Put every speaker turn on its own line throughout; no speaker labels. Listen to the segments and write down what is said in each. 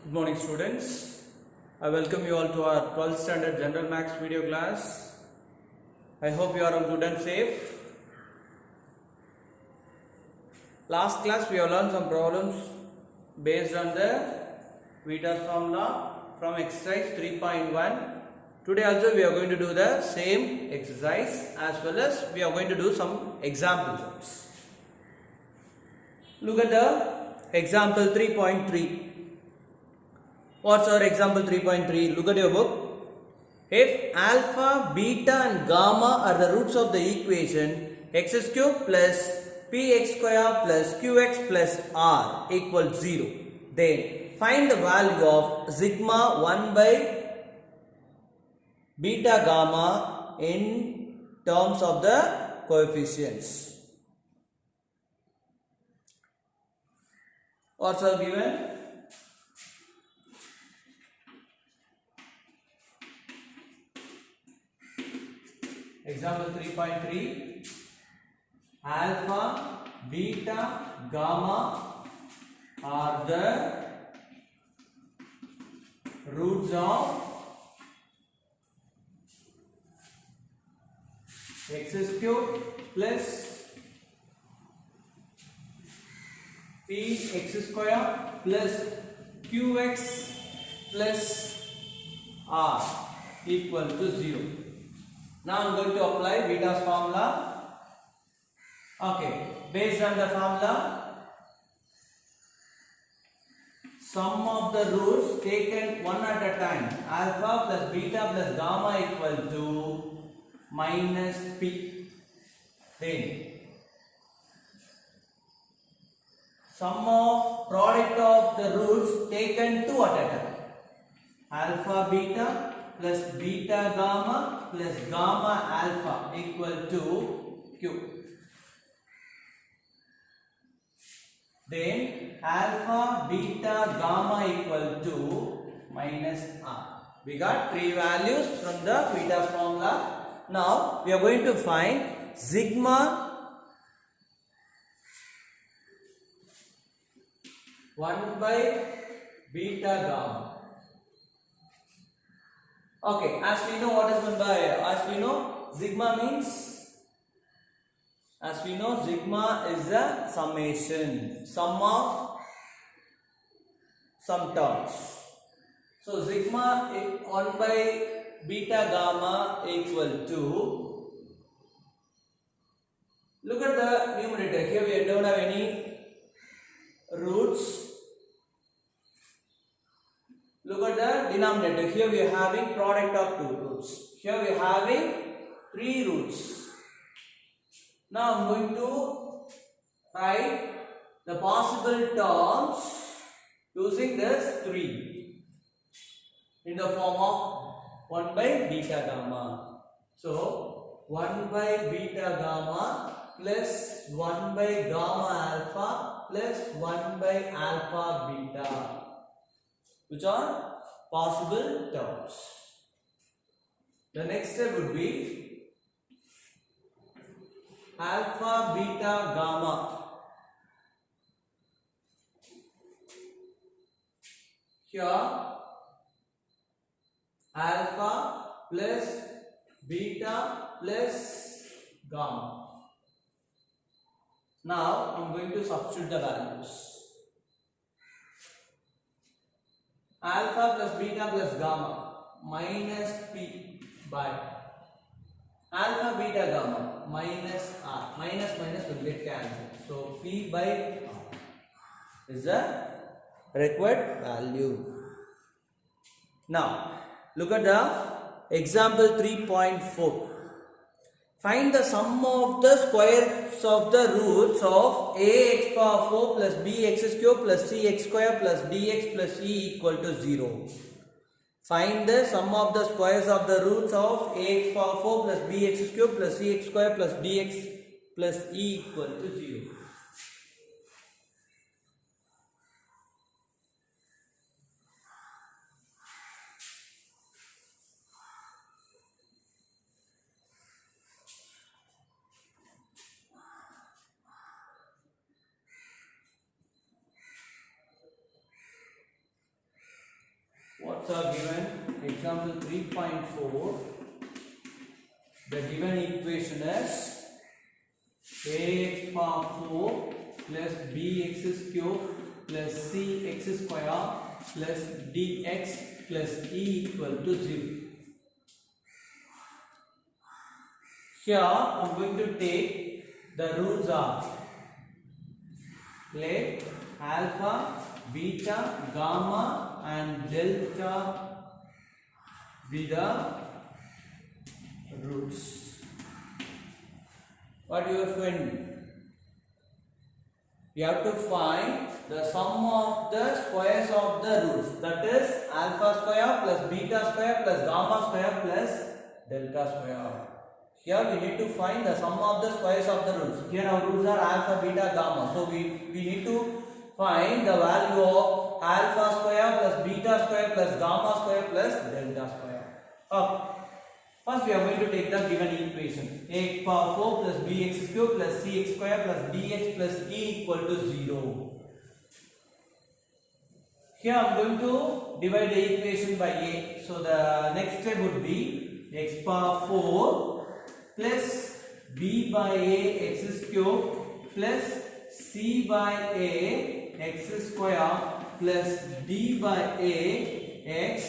Good morning, students. I welcome you all to our 12th standard general maths video class. I hope you are all good and safe. Last class we have learned some problems based on the Vitas formula from exercise 3.1. Today also we are going to do the same exercise as well as we are going to do some examples. Look at the example 3.3. What's our example 3.3? Look at your book. If alpha, beta and gamma are the roots of the equation x cube plus px square plus qx plus r equals 0, then find the value of sigma 1 by beta gamma in terms of the coefficients. What's our given? Example 3.3, alpha, beta, gamma are the roots of x cube plus px square plus qx plus r equal to 0. Now I am going to apply Vita's formula. Okay, based on the formula, sum of the roots taken one at a time, alpha plus beta plus gamma equal to minus p. Then sum of product of the roots taken two at a time, alpha beta plus beta gamma plus gamma alpha equal to q. Then alpha beta gamma equal to minus r. We got three values from the beta formula. Now we are going to find sigma 1 by beta gamma. Okay, as we know what is meant by, as we know sigma is a summation, sum of some terms. So sigma 1 by beta gamma equal to, look at the numerator, here we don't have any roots. Look at the denominator. Here we are having product of two roots. Here we are having three roots. Now I am going to write the possible terms using this 3 in the form of 1 by beta gamma. So 1 by beta gamma plus 1 by gamma alpha plus 1 by alpha beta, which are possible terms. The next step would be alpha beta gamma. Here alpha plus beta plus gamma. Now I am going to substitute the values. Alpha plus beta plus gamma minus p by alpha beta gamma minus r. Minus will get cancelled. So p by r is the required value. Now look at the example 3.4. Find the sum of the squares of the roots of ax power 4 plus bx cube plus cx square plus dx plus e equal to 0. Find the sum of the squares of the roots of ax power 4 plus bx cube plus cx square plus dx plus e equal to 0. What's our given? Example 3.4. The given equation is ax power 4 plus bx cube plus cx square plus dx plus e equal to 0. Here I am going to take the rules of let alpha, beta, gamma and delta be the roots. What you will find? You have to find the sum of the squares of the roots, that is alpha square plus beta square plus gamma square plus delta square. Here we need to find the sum of the squares of the roots. Here our roots are alpha, beta, gamma. So we need to find the value of alpha square plus beta square plus gamma square plus delta square. Okay. First we are going to take the given equation. Ax power 4 plus bx cube plus cx square plus dx plus e equal to 0. Here I am going to divide the equation by a. So the next step would be x power 4 plus b by a x cube plus c by a x square plus d by a x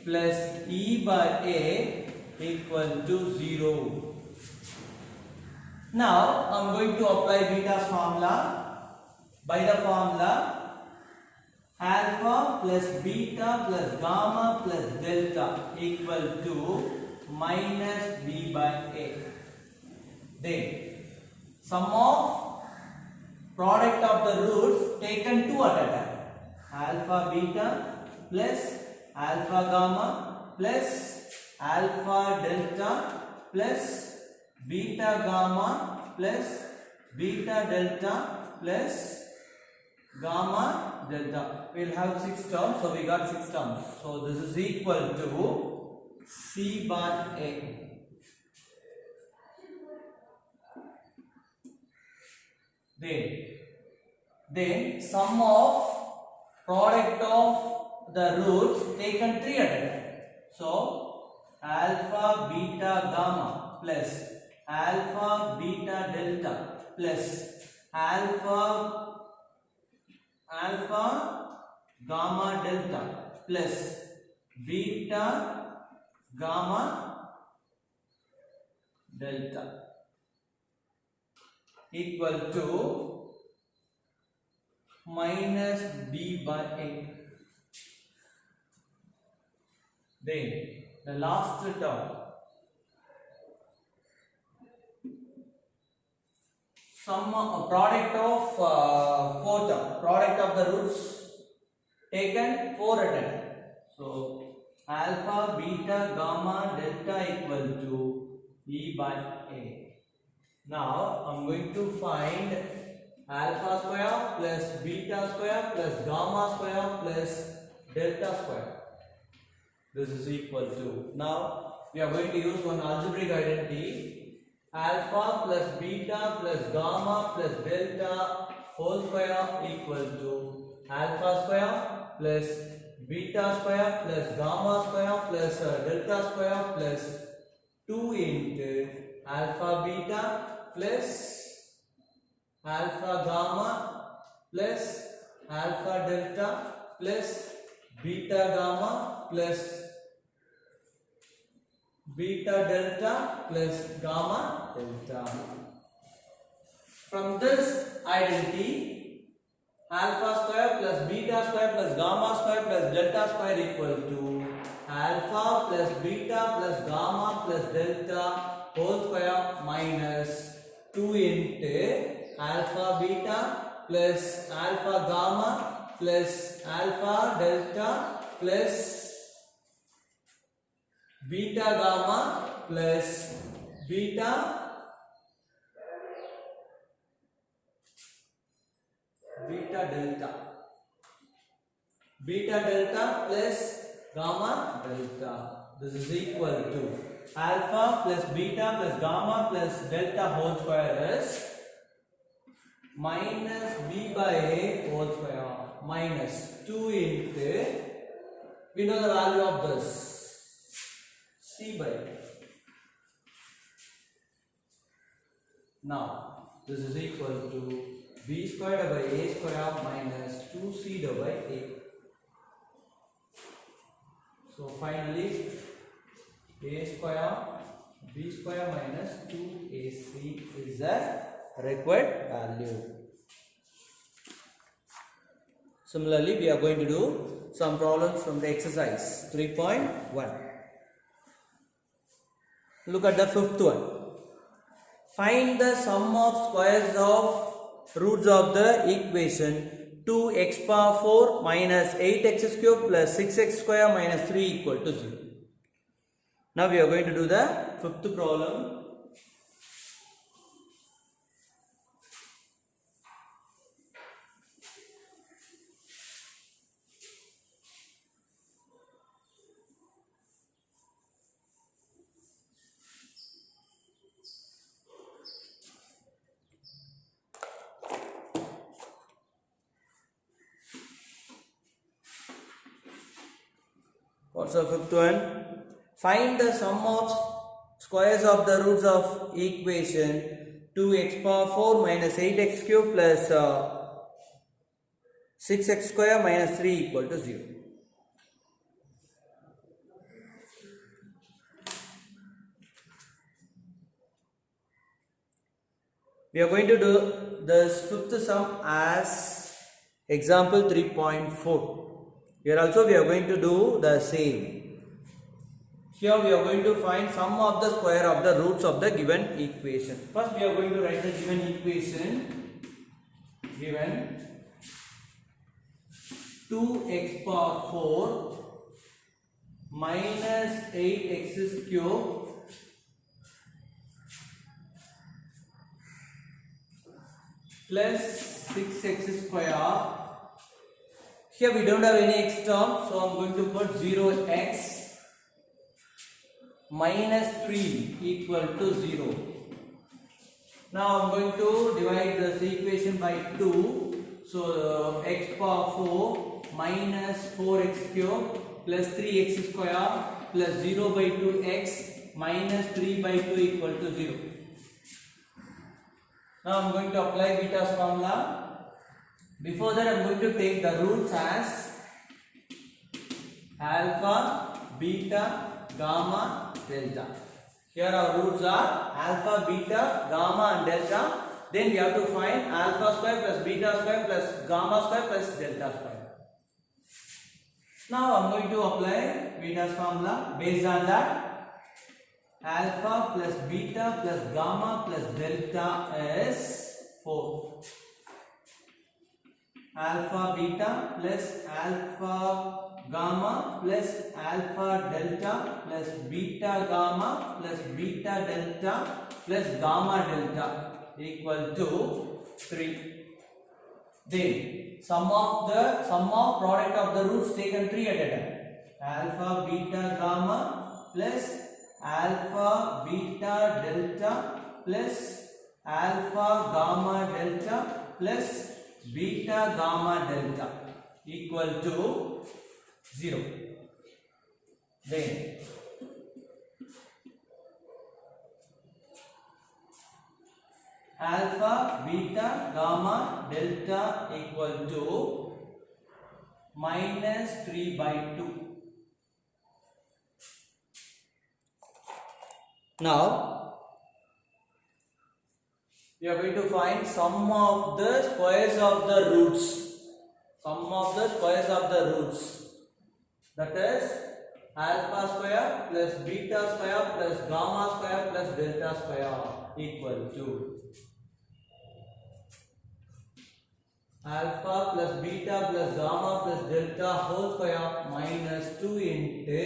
plus e by a equal to 0. Now I am going to apply beta's formula. By the formula, alpha plus beta plus gamma plus delta equal to minus b by a. Then sum of product of the roots taken two at a time. Alpha beta plus alpha gamma plus alpha delta plus beta gamma plus beta delta plus gamma delta. We will have 6 terms, so we got 6 terms. So this is equal to c by a. Then sum of product of the roots taken 3 at a time. So alpha beta gamma plus alpha beta delta plus alpha gamma delta plus beta gamma delta equal to minus b by a. Then the last term, product of 4 term, product of the roots taken 4 at a time. So alpha beta gamma delta equal to e by a. Now I am going to find alpha square plus beta square plus gamma square plus delta square. This is equal to, now we are going to use one algebraic identity. Alpha plus beta plus gamma plus delta whole square equal to alpha square plus beta square plus gamma square plus delta square plus 2 into alpha beta plus alpha gamma plus alpha delta plus beta gamma plus beta delta plus gamma delta. From this identity, alpha square plus beta square plus gamma square plus delta square equal to alpha plus beta plus gamma plus delta whole square minus 2 into alpha beta plus alpha gamma plus alpha delta plus beta gamma plus beta delta plus gamma delta. This is equal to alpha plus beta plus gamma plus delta whole square is minus b by a whole square minus 2 into We know the value of this. C by. Now, this is equal to b squared by a square minus 2c by a. So finally, a square b square minus 2ac is the required value. Similarly, we are going to do some problems from the exercise 3.1. Look at the fifth one. Find the sum of squares of roots of the equation 2x power 4 minus 8x cube plus 6x square minus 3 equal to 0. Now we are going to do the fifth problem. What's the fifth one? Find the sum of squares of the roots of equation 2x power 4 minus 8x cube plus 6x square minus 3 equal to 0. We are going to do this fifth sum as example 3.4. Here also we are going to do the same. Here we are going to find sum of the square of the roots of the given equation. First we are going to write the given equation. Given 2x power 4 minus 8x cube plus 6x square. Here we don't have any x term, so I am going to put 0x minus 3 equal to 0. Now I am going to divide this equation by 2. So x power 4 minus 4x cube plus 3x square plus 0 by 2x minus 3 by 2 equal to 0. Now I am going to apply beta's formula. Before that I am going to take the roots as alpha, beta, gamma, delta. Here our roots are alpha, beta, gamma and delta. Then we have to find alpha square plus beta square plus gamma square plus delta square. Now I am going to apply beta's formula. Based on that, alpha plus beta plus gamma plus delta is 4. Alpha beta plus alpha gamma plus alpha delta plus beta gamma plus beta delta plus gamma delta equal to 3. Then sum of product of the roots taken 3 at a time. Alpha beta gamma plus alpha beta delta plus alpha gamma delta plus beta gamma delta equal to 0. Then alpha beta gamma delta equal to minus 3 by 2. Now we are going to find sum of the squares of the roots. Sum of the squares of the roots. That is alpha square plus beta square plus gamma square plus delta square equal to alpha plus beta plus gamma plus delta whole square minus 2 into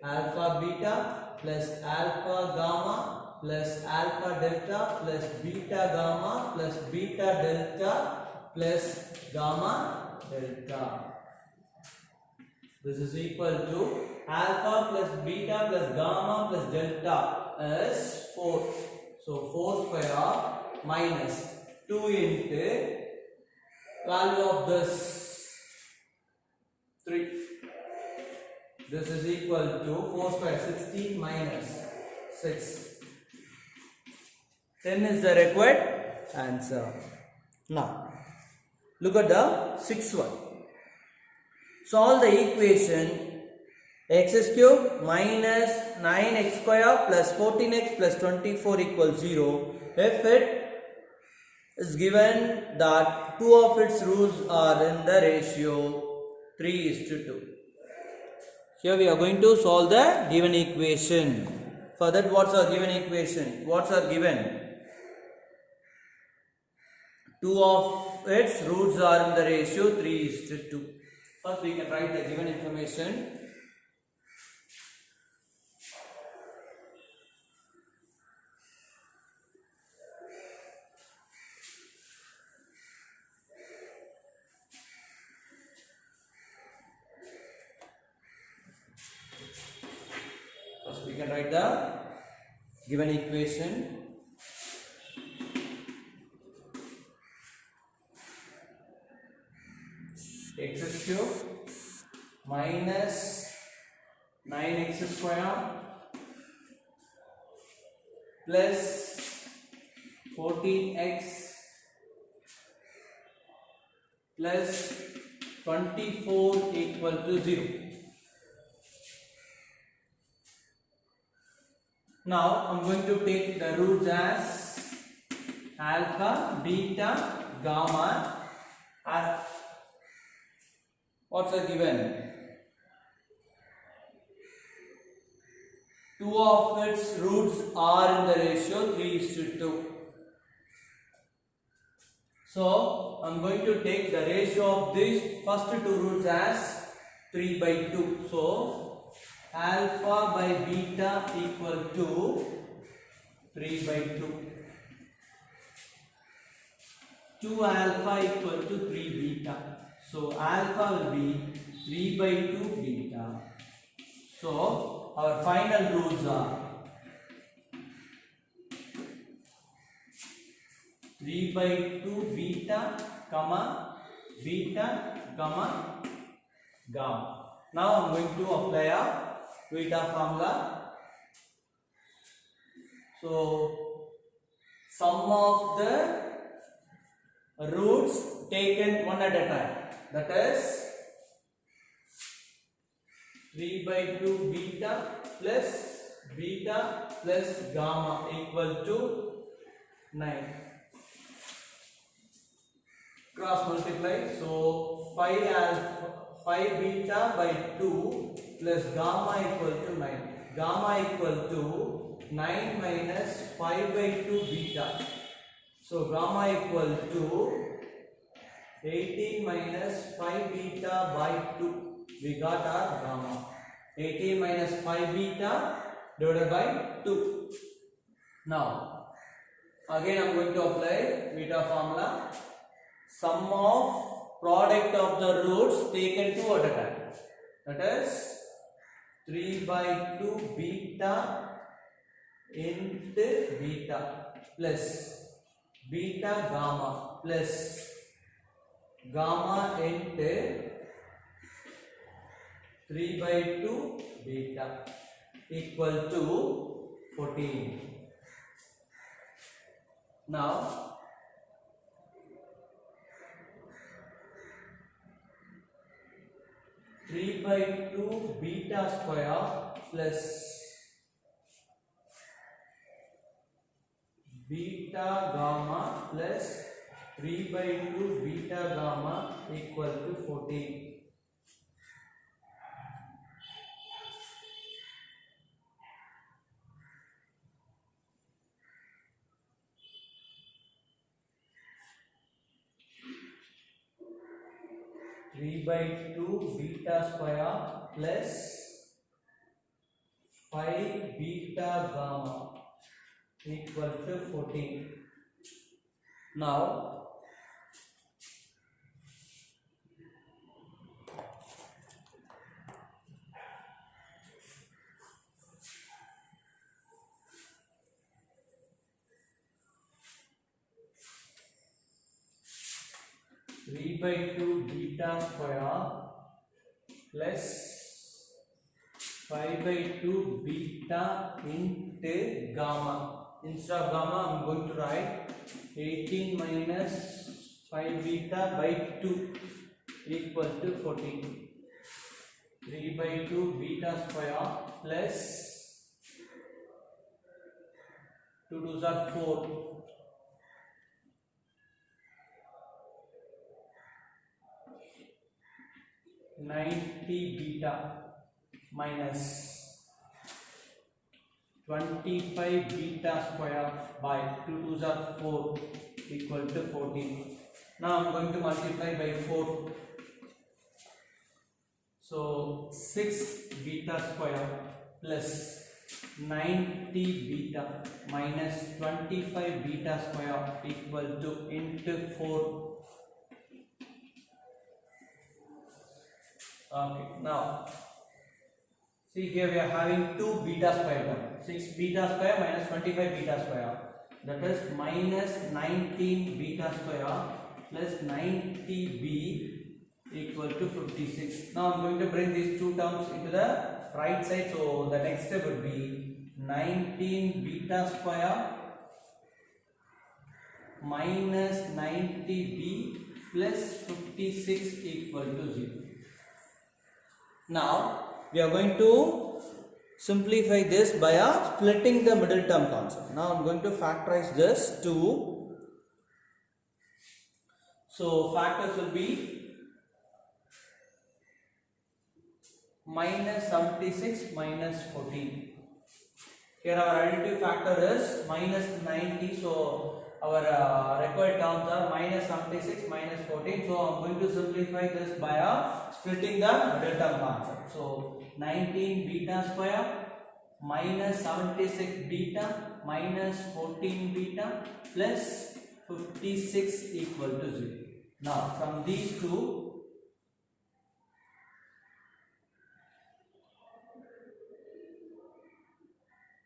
alpha beta plus alpha gamma plus alpha delta plus beta gamma plus beta delta plus gamma delta. This is equal to alpha plus beta plus gamma plus delta is 4. So 4 square minus 2 into value of this 3. This is equal to 4 square 16 minus 6. 10 is the required answer. Now look at the sixth one. Solve the equation x cube minus 9x square plus 14x plus 24 equals 0 if it is given that two of its roots are in the ratio 3:2. Here we are going to solve the given equation. For that, what's our given equation? What's our given? Two of its roots are in the ratio 3:2. First, we can write the given information. First, we can write the given equation. X cube minus 9x square plus 14x plus 24 equal to 0. Now I'm going to take the roots as alpha, beta, gamma. What's a given? Two of its roots are in the ratio 3:2. So I'm going to take the ratio of these first two roots as 3/2. So alpha by beta equal to 3/2. 2 alpha equal to 3 beta. So alpha will be 3/2 beta. So our final roots are 3/2 beta, comma, beta, comma, gamma. Now I am going to apply a beta formula. So sum of the roots taken one at a time. That is 3/2 beta plus gamma equal to 9. Cross multiply. So 5 beta by 2 plus gamma equal to 9. Gamma equal to 9 minus 5/2 beta. So gamma equal to 18 minus 5 beta by 2. We got our gamma. 18 minus 5 beta divided by 2. Now, again I am going to apply beta formula. Sum of product of the roots taken two at a time. That is 3/2 beta into beta plus beta gamma plus gamma into 3/2 beta equal to 14. Now 3/2 beta square plus beta gamma plus 3/2 beta gamma equal to 14. 3/2 beta square plus 5 beta gamma equal to 14. Now 3/2 beta square plus 5 by 2 beta into gamma. Instead of gamma, I am going to write 18 minus 5 beta by 2 equal to 14. 3 by 2 beta square plus 2 2s are 4. 90 beta minus 25 beta square by 2 2s are 4 equal to 14. Now I am going to multiply by 4. So 6 beta square plus 90 beta minus 25 beta square equal to into 4. Okay, now see here we are having 2 beta square term. 6 beta square minus 25 beta square, that is minus 19 beta square plus 90b equal to 56. Now I am going to bring these two terms into the right side. So the next step would be 19 beta square minus 90b plus 56 equal to 0. Now we are going to simplify this by splitting the middle term concept. Now I am going to factorize this to, so factors will be minus 76 minus 14. Here our additive factor is minus 90, so our required terms are minus 76 minus 14. So I am going to simplify this by splitting the middle term concept. So 19 beta square minus 76 beta minus 14 beta plus 56 equal to 0. Now from these two,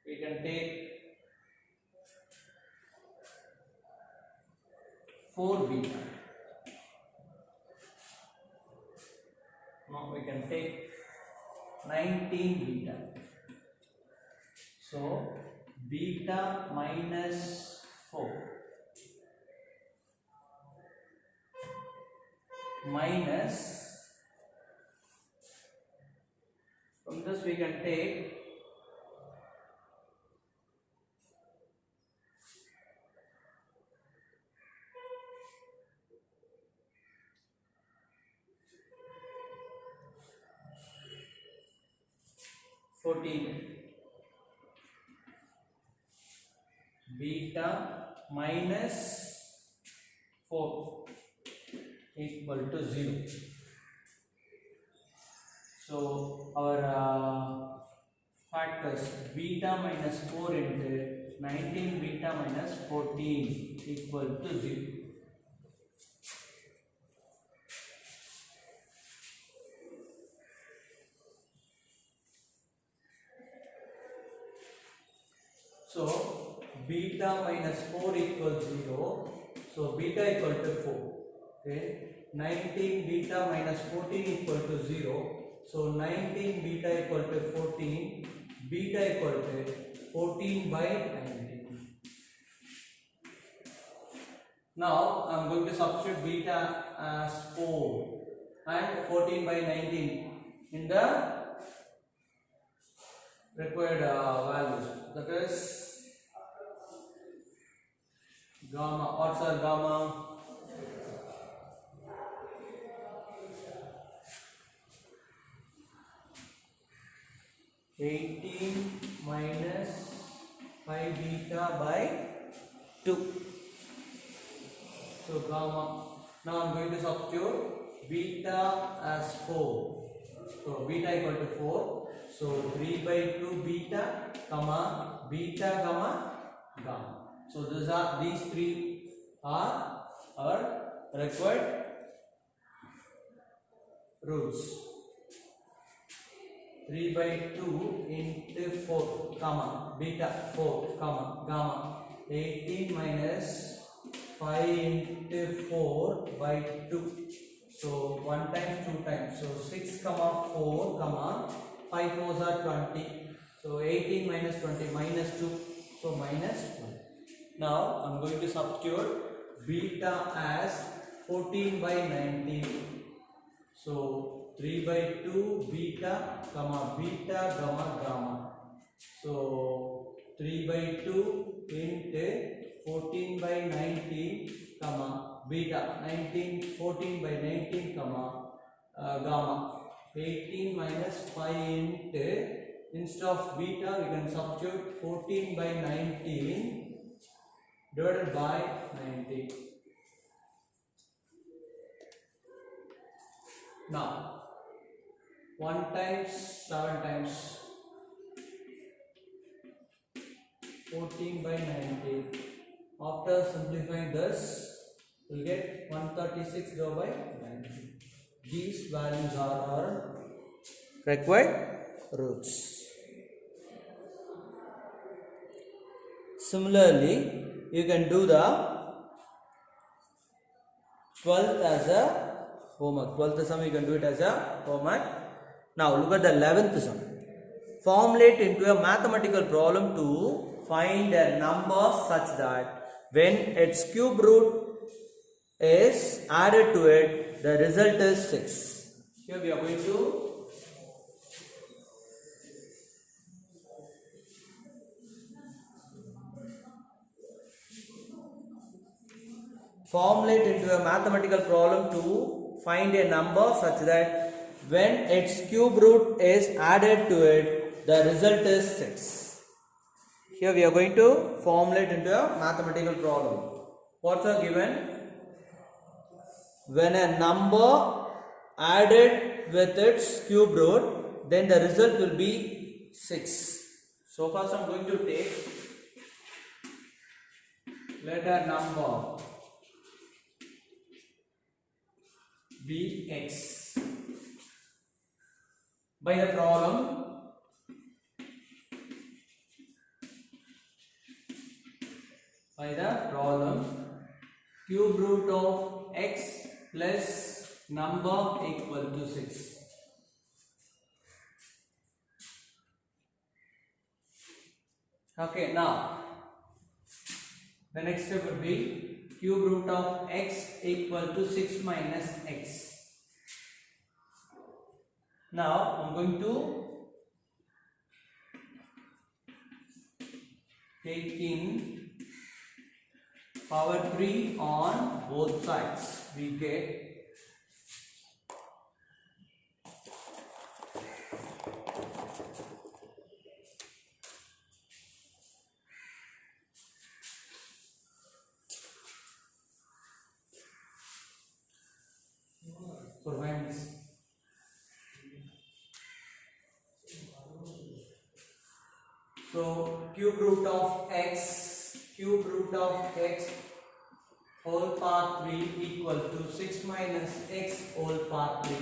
we can take 4 beta. Now we can take 19 beta. So beta minus 4 minus, from this we can take 14 beta minus 4 equal to 0. So our factors beta minus 4 into 19 beta minus 14 equal to 0. So beta minus 4 equals 0. So beta equal to 4. Okay. 19 beta minus 14 equal to 0. So 19 beta equal to 14. Beta equal to 14 by 19. Now I am going to substitute beta as 4 and 14 by 19 in the required values. That is gamma. What's our gamma? (18 minus 5 beta by 2). So gamma. Now I am going to substitute beta as 4. So beta equal to 4. So 3 by 2 beta, comma, beta, comma, gamma. So these three are our required roots. 3 by 2 into 4, comma, beta 4, comma, gamma. 18 minus 5 into 4 by 2. So 1 times 2 times. So 6 comma 4 comma 5 fours are 20. So 18 minus 20 minus 2. So minus 1. Now I'm going to substitute beta as 14 by 19. So 3 by 2 beta gamma gamma. So 3 by 2 into 14 by 19 comma beta 14 by 19 comma gamma 18 minus 5 into, instead of beta we can substitute 14 by 19 divided by 19. Now 1 times 7 times 14 by 19. After simplifying this, we'll get 136 divided by 19. These values are our required roots. Similarly, you can do the 12th as a homework. 12th sum you can do it as a homework. Now look at the 11th sum. Formulate into a mathematical problem to find a number such that when its cube root is added to it, the result is 6. Here we are going to formulate into a mathematical problem to find a number such that when its cube root is added to it, the result is 6. Here we are going to formulate into a mathematical problem. What's are given? When a number added with its cube root, then the result will be 6. So first I am going to take, let a number be x. By the problem, cube root of x plus number equal to 6. Okay, now the next step would be cube root of x equal to 6 minus x. Now I'm going to take in power 3 on both sides. We get so cube root of x whole power 3 equal to 6 minus x whole power 3.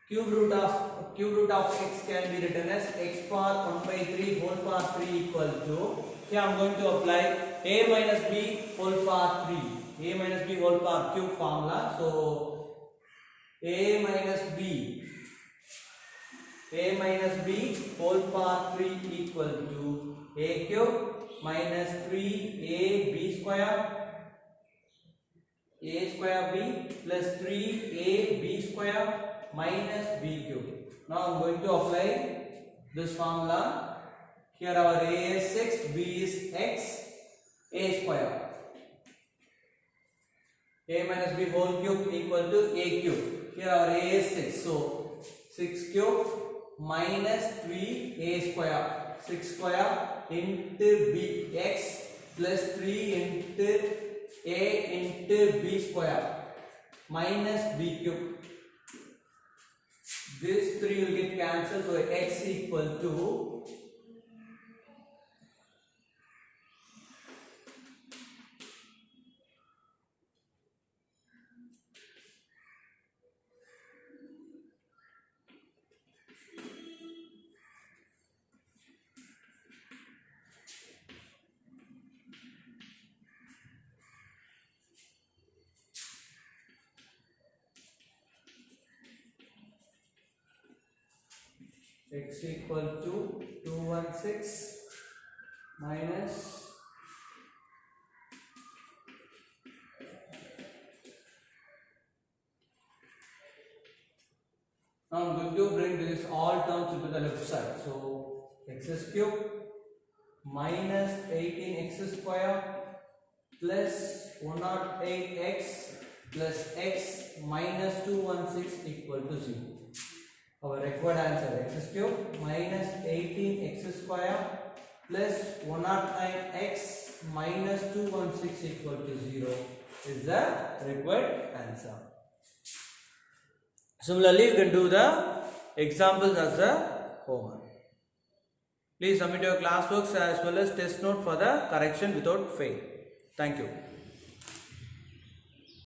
Cube root of x can be written as x power 1 by 3 whole power 3 equal to, here I am going to apply a minus b whole power 3, a minus b whole power cube formula. So a minus b whole power 3 equal to a cube minus 3ab square b plus 3ab square minus b cube. Now I am going to apply this formula. Here our a is 6, b is x, a square. A minus b whole cube equal to a cube. Here our a is 6. So 6 cube minus 3a square. 6 square into b x plus 3 into a into b square minus b cube. This 3 will get cancelled, so x equal to x equal to 216 minus now I'm going to bring this all terms into the left side. So x cube minus 18x square plus 108x plus x minus 216 equal to 0. Our required answer x cube minus 18x square plus 109x minus 216 equal to 0 is the required answer. Similarly, you can do the examples as a homework. Please submit your classworks as well as test note for the correction without fail. Thank you.